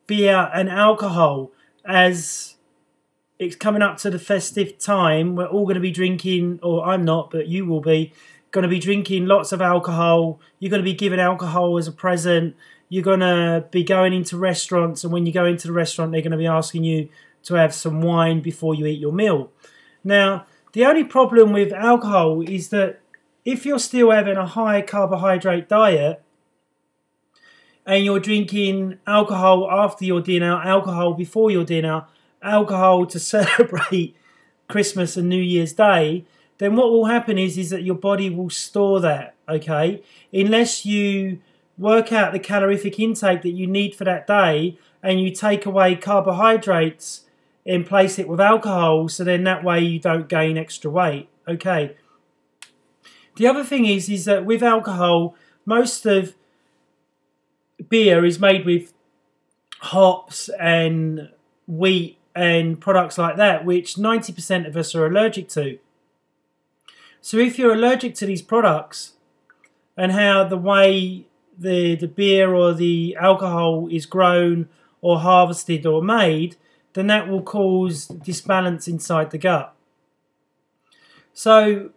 beer and alcohol. As it's coming up to the festive time, we're all going to be drinking, or I'm not, but you will be, going to be drinking lots of alcohol. You're going to be given alcohol as a present. You're going to be going into restaurants, and when you go into the restaurant, they're going to be asking you to have some wine before you eat your meal. Now, the only problem with alcohol is that if you're still having a high carbohydrate diet and you're drinking alcohol after your dinner, alcohol before your dinner, alcohol to celebrate Christmas and New Year's Day, then what will happen is that your body will store that, okay? Unless you work out the calorific intake that you need for that day and you take away carbohydrates and place it with alcohol, so then that way you don't gain extra weight, okay? The other thing is that with alcohol, most of beer is made with hops and wheat and products like that, which 90% of us are allergic to. So if you're allergic to these products and how the way the beer or the alcohol is grown or harvested or made, then that will cause disbalance inside the gut. So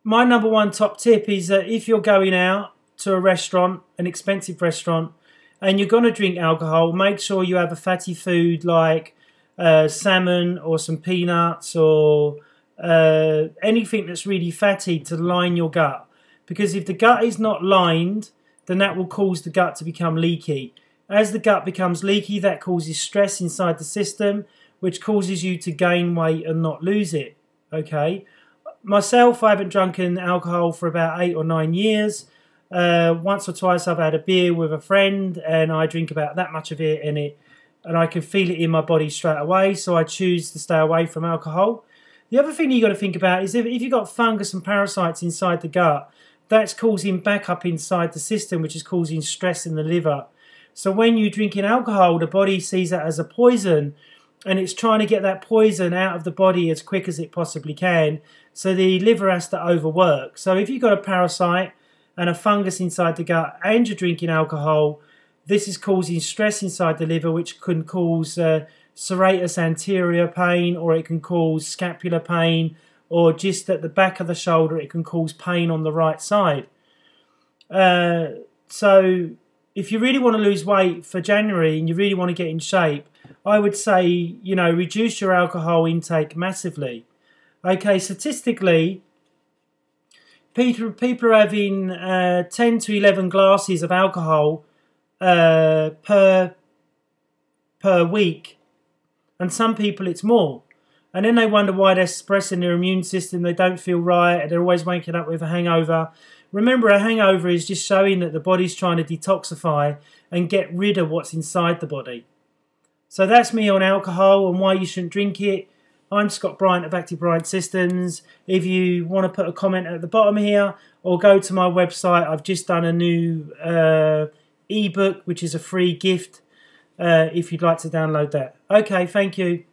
my number one top tip is that if you're going out to a restaurant, an expensive restaurant, and you're going to drink alcohol, make sure you have a fatty food like salmon or some peanuts or anything that's really fatty to line your gut. Because if the gut is not lined, then that will cause the gut to become leaky. As the gut becomes leaky, that causes stress inside the system, which causes you to gain weight and not lose it. Okay. Myself, I haven't drunken alcohol for about 8 or 9 years. Once or twice I've had a beer with a friend and I drink about that much of it and I can feel it in my body straight away, so I choose to stay away from alcohol. The other thing you've got to think about is if you've got fungus and parasites inside the gut, that's causing backup inside the system, which is causing stress in the liver. So when you're drinking alcohol, the body sees that as a poison, and it's trying to get that poison out of the body as quick as it possibly can. So the liver has to overwork. So if you've got a parasite and a fungus inside the gut and you're drinking alcohol, this is causing stress inside the liver, which can cause serratus anterior pain, or it can cause scapular pain, or just at the back of the shoulder, it can cause pain on the right side. So if you really want to lose weight for January and you really want to get in shape, I would say, you know, reduce your alcohol intake massively. Okay, statistically, people are having 10 to 11 glasses of alcohol per week, and some people it's more. And then they wonder why they're suppressing their immune system, they don't feel right, they're always waking up with a hangover. Remember, a hangover is just showing that the body's trying to detoxify and get rid of what's inside the body. So that's me on alcohol and why you shouldn't drink it. I'm Scott Bryant of Active Bryant Systems. If you want to put a comment at the bottom here or go to my website, I've just done a new ebook, which is a free gift if you'd like to download that. Okay, thank you.